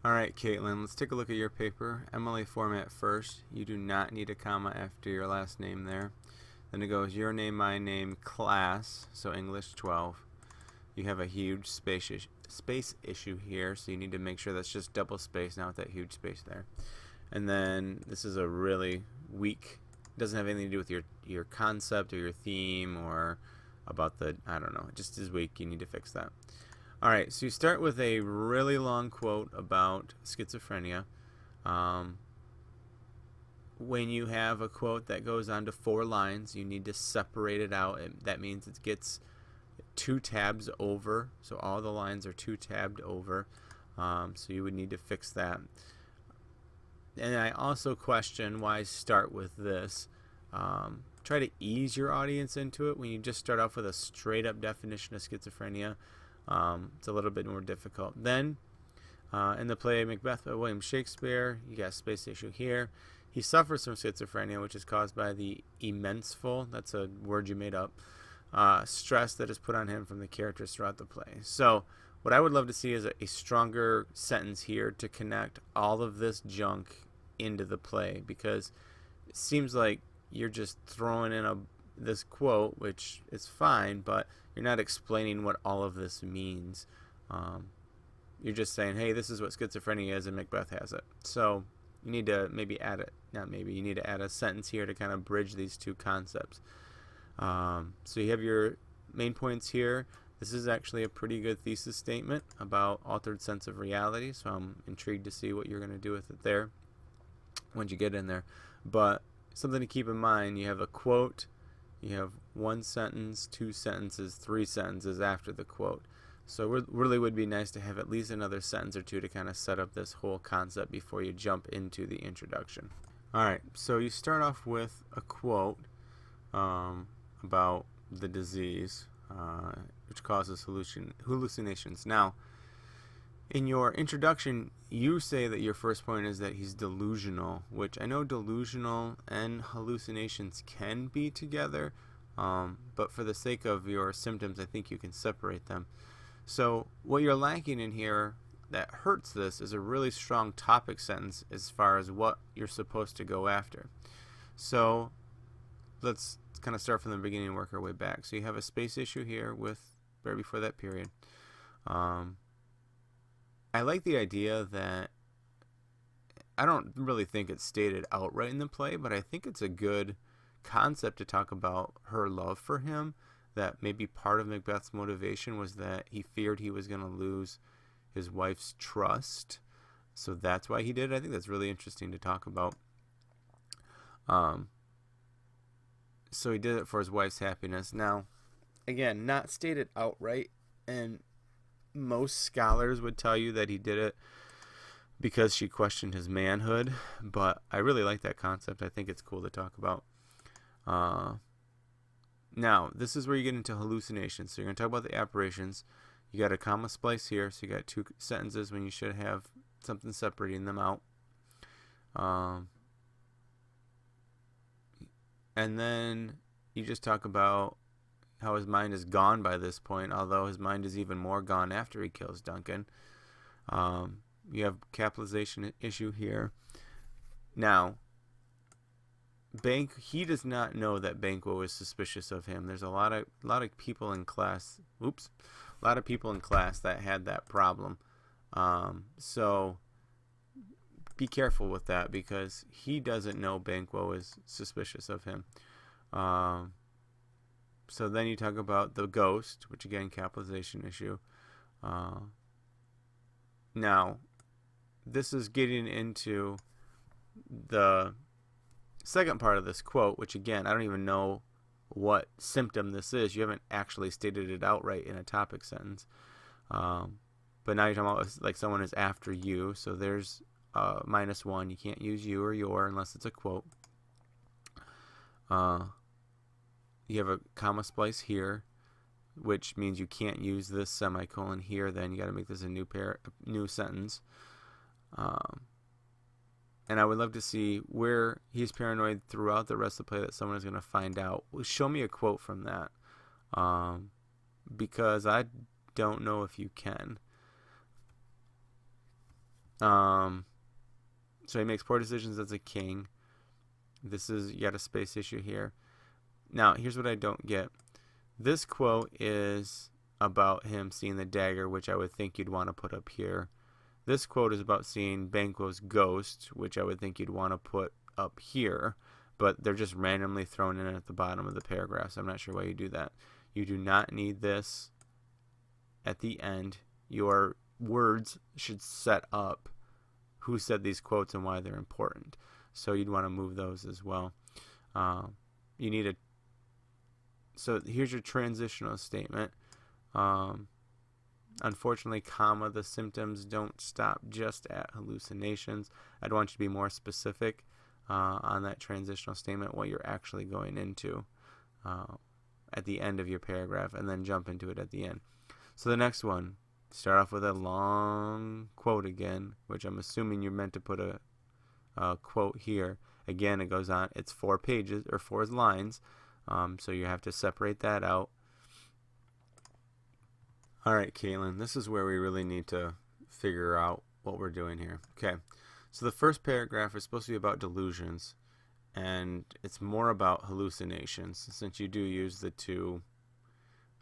Alright, Katelyn, let's take a look at your paper. MLA format first. You do not need a comma after your last name there. Then it goes your name, my name, class, so English 12. You have a huge space issue here, so you need to make sure that's just double space, not with that huge space there. And then this is a really weak, doesn't have anything to do with your concept or your theme or about the, I don't know, it just is weak. You need to fix that. Alright, so you start with a really long quote about schizophrenia. When you have a quote that goes on to 4 lines, you need to separate it out. That means it gets 2 tabs over, so all the lines are 2 tabbed over. So you would need to fix that. And I also question why start with this. Try to ease your audience into it. When you just start off with a straight up definition of schizophrenia, it's a little bit more difficult. Then, in the play Macbeth by William Shakespeare, you got a space issue here. He suffers from schizophrenia, which is caused by the immenseful, that's a word you made up, stress that is put on him from the characters throughout the play. So, what I would love to see is a stronger sentence here to connect all of this junk into the play, because it seems like you're just throwing in this quote, which is fine, but you're not explaining what all of this means. You're just saying, hey, this is what schizophrenia is and Macbeth has it. So you need to maybe add it, you need to add a sentence here to kind of bridge these two concepts. So you have your main points here. This is actually a pretty good thesis statement about altered sense of reality, so I'm intrigued to see what you're going to do with it there once you get in there. But something to keep in mind, you have a quote, you have 1 sentence, 2 sentences, 3 sentences after the quote. So it really would be nice to have at least another sentence or 2 to kind of set up this whole concept before you jump into the introduction. Alright, so you start off with a quote about the disease, which causes hallucinations. Now, in your introduction, you say that your first point is that he's delusional, which I know delusional and hallucinations can be together, but for the sake of your symptoms, I think you can separate them. So what you're lacking in here that hurts this is a really strong topic sentence as far as what you're supposed to go after. So let's kind of start from the beginning and work our way back. So you have a space issue here with right before that period. I like the idea that I don't really think it's stated outright in the play, but I think it's a good concept to talk about her love for him, that maybe part of Macbeth's motivation was that he feared he was going to lose his wife's trust. So that's why he did it. I think that's really interesting to talk about. So he did it for his wife's happiness. Now, again, not stated outright, and most scholars would tell you that he did it because she questioned his manhood, but I really like that concept. I think it's cool to talk about. Now, this is where you get into hallucinations. So you're going to talk about the apparitions. You got a comma splice here, so you got 2 sentences when you should have something separating them out. And then you just talk about how his mind is gone by this point, although his mind is even more gone after he kills Duncan. You have capitalization issue here. Now, he does not know that Banquo is suspicious of him. There's a lot of people in class. A lot of people in class that had that problem. So be careful with that, because he doesn't know Banquo is suspicious of him. So then you talk about the ghost, which again, capitalization issue. Now, this is getting into the second part of this quote, which again, I don't even know what symptom this is. You haven't actually stated it outright in a topic sentence. But now you're talking about like someone is after you, so there's -1. You can't use you or your unless it's a quote. You have a comma splice here, which means you can't use this semicolon here. Then you got to make this a new sentence. And I would love to see where he's paranoid throughout the rest of the play that someone is going to find out. Show me a quote from that, because I don't know if you can. So he makes poor decisions as a king. This is yet a space issue here. Now, here's what I don't get. This quote is about him seeing the dagger, which I would think you'd want to put up here. This quote is about seeing Banquo's ghost, which I would think you'd want to put up here, but they're just randomly thrown in at the bottom of the paragraph, so I'm not sure why you do that. You do not need this at the end. Your words should set up who said these quotes and why they're important. So you'd want to move those as well. You need a. So here's your transitional statement. Unfortunately, comma, the symptoms don't stop just at hallucinations. I'd want you to be more specific on that transitional statement, what you're actually going into at the end of your paragraph, and then jump into it at the end. So the next one, start off with a long quote again, which I'm assuming you're meant to put a quote here. Again, it goes on. It's 4 pages or 4 lines, so you have to separate that out. All right, Katelyn, this is where we really need to figure out what we're doing here. Okay, so the first paragraph is supposed to be about delusions, and it's more about hallucinations, since you do use the two,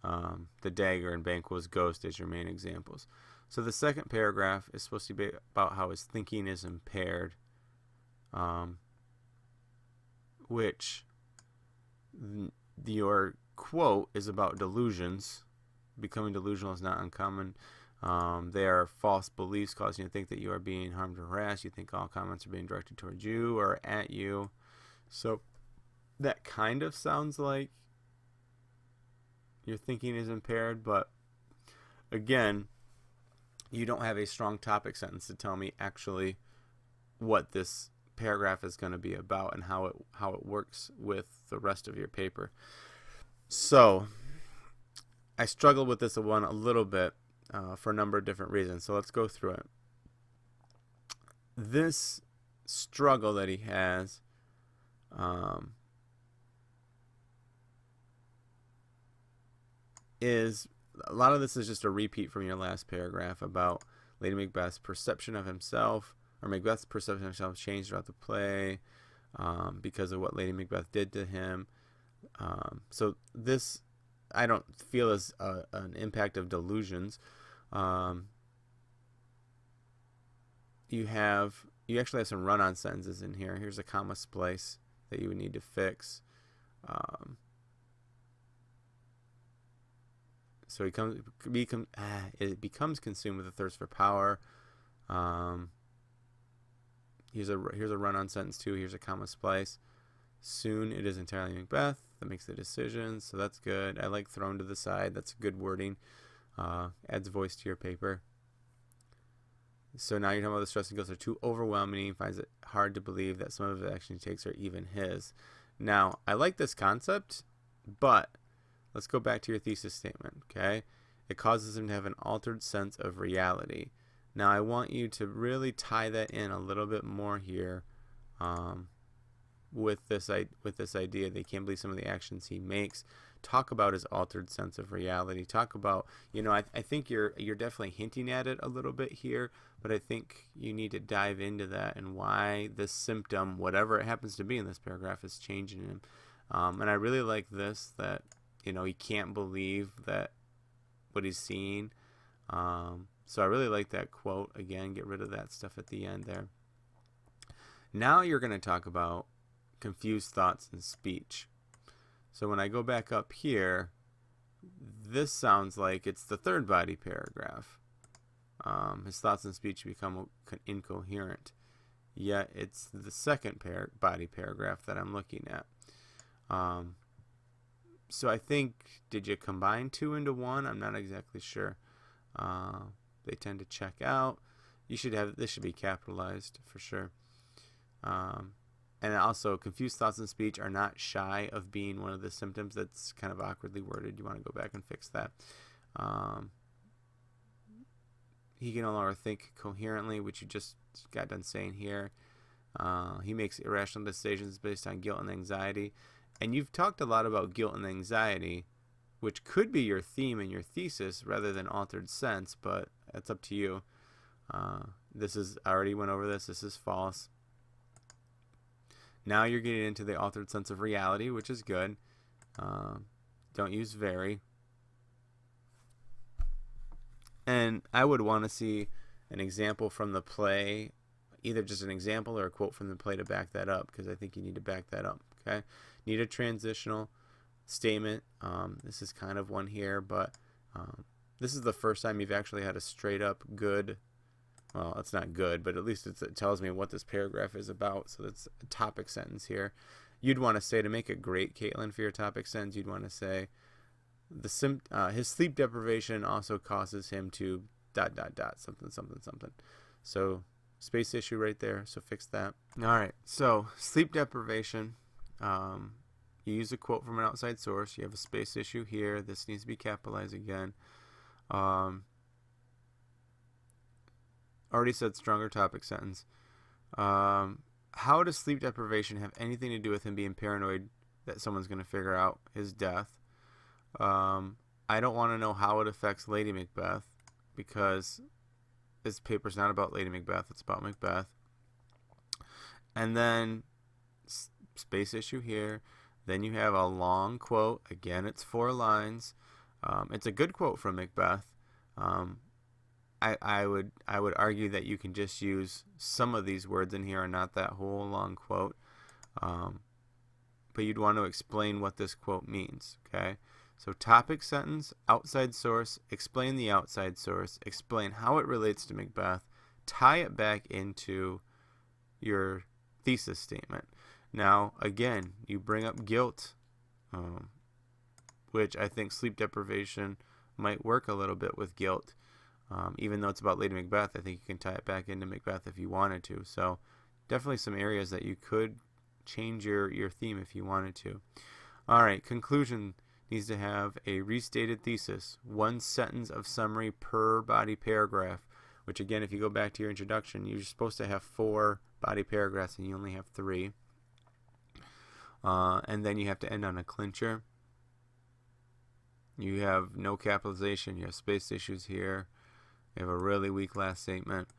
the dagger and Banquo's ghost as your main examples. So the second paragraph is supposed to be about how his thinking is impaired, which your quote is about delusions. Becoming delusional is not uncommon. They are false beliefs causing you to think that you are being harmed or harassed. You think all comments are being directed towards you or at you. So that kind of sounds like your thinking is impaired, but again, you don't have a strong topic sentence to tell me actually what this paragraph is going to be about and how it works with the rest of your paper. So I struggled with this one a little bit for a number of different reasons. So let's go through it. This struggle that he has is a lot of this is just a repeat from your last paragraph about Lady Macbeth's perception of himself, or Macbeth's perception of himself changed throughout the play because of what Lady Macbeth did to him. So this I don't feel as an impact of delusions. You actually have some run-on sentences in here. Here's a comma splice that you would need to fix. So it becomes consumed with a thirst for power. Here's a run-on sentence too. Here's a comma splice. Soon it is entirely Macbeth that makes the decisions, so that's good. I like thrown to the side. That's good wording. Adds voice to your paper. So now you're talking about the stress and guilt are too overwhelming. He finds it hard to believe that some of the action he takes are even his. Now, I like this concept, but let's go back to your thesis statement, okay? It causes him to have an altered sense of reality. Now, I want you to really tie that in a little bit more here. With this idea that he can't believe some of the actions he makes. Talk about his altered sense of reality. Talk about, I think you're definitely hinting at it a little bit here, but I think you need to dive into that and why this symptom, whatever it happens to be in this paragraph, is changing him. And I really like this, that he can't believe that what he's seeing. So I really like that quote. Again, get rid of that stuff at the end there. Now you're going to talk about confused thoughts and speech. So when I go back up here, this sounds like it's the third body paragraph. His thoughts and speech become incoherent. Yet it's the second body paragraph that I'm looking at. So I think, did you combine 2 into 1? I'm not exactly sure. They tend to check out. This should be capitalized for sure. And also, confused thoughts and speech are not shy of being one of the symptoms. That's kind of awkwardly worded. You want to go back and fix that. He can no longer think coherently, which you just got done saying here. He makes irrational decisions based on guilt and anxiety. And you've talked a lot about guilt and anxiety, which could be your theme in your thesis rather than altered sense, but that's up to you. This is, I already went over this. This is false. Now you're getting into the altered sense of reality, which is good. Don't use very. And I would want to see an example from the play, either just an example or a quote from the play to back that up, because I think you need to back that up. Okay, need a transitional statement. This is kind of one here, but this is the first time you've actually had a straight up good, well, it's not good, but at least it tells me what this paragraph is about. So that's a topic sentence here. You'd want to say, to make it great, Katelyn, for your topic sentence, you'd want to say, his sleep deprivation also causes him to ... something. So space issue right there, so fix that. Alright, so sleep deprivation, you use a quote from an outside source, you have a space issue here, this needs to be capitalized again. Already said stronger topic sentence. How does sleep deprivation have anything to do with him being paranoid that someone's going to figure out his death? I don't want to know how it affects Lady Macbeth, because this paper's not about Lady Macbeth, it's about Macbeth. And then space issue here. Then you have a long quote. Again, it's 4 lines. It's a good quote from Macbeth. I would argue that you can just use some of these words in here and not that whole long quote. But you'd want to explain what this quote means. Okay. So topic sentence, outside source, explain the outside source, explain how it relates to Macbeth, tie it back into your thesis statement. Now, again, you bring up guilt, which I think sleep deprivation might work a little bit with guilt. Even though it's about Lady Macbeth, I think you can tie it back into Macbeth if you wanted to. So definitely some areas that you could change your theme if you wanted to. All right, conclusion needs to have a restated thesis, 1 sentence of summary per body paragraph, which again, if you go back to your introduction, you're supposed to have 4 body paragraphs and you only have 3. And then you have to end on a clincher. You have no capitalization, you have space issues here, you have a really weak last statement,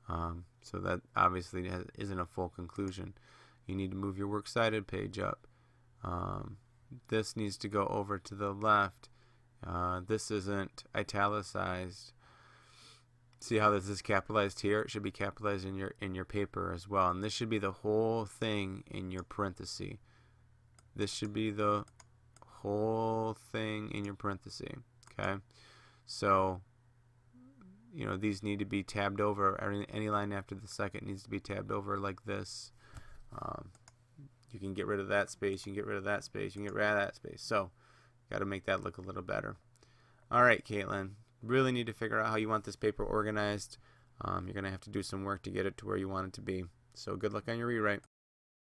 so that obviously isn't a full conclusion. You need to move your works cited page up. This needs to go over to the left. This isn't italicized. See how this is capitalized here? It should be capitalized in your paper as well. And this should be the whole thing in your parenthesis. This should be the whole thing in your parenthesis. Okay? So, you know, these need to be tabbed over. Any line after the second needs to be tabbed over like this. You can get rid of that space, you can get rid of that space, you can get rid of that space. So, got to make that look a little better. All right, Katelyn, really need to figure out how you want this paper organized. You're going to have to do some work to get it to where you want it to be. So, good luck on your rewrite.